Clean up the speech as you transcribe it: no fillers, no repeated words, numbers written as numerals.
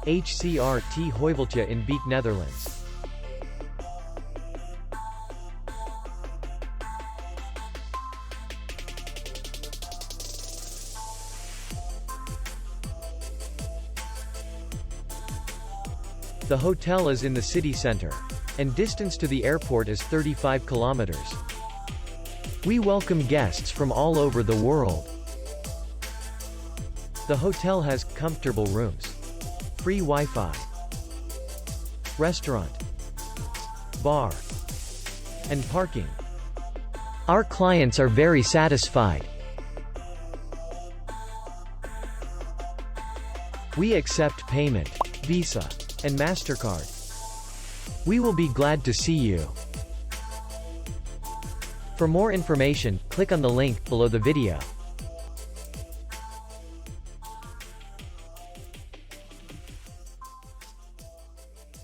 HCR Heuveltje in Beek, Netherlands. The hotel is in the city center, and distance to the airport is 35 kilometers. We welcome guests from all over the world. The hotel has comfortable rooms, free Wi-Fi, restaurant, bar, and parking. Our clients are very satisfied. We accept payment, Visa, and MasterCard. We will be glad to see you. For more information, click on the link below the video.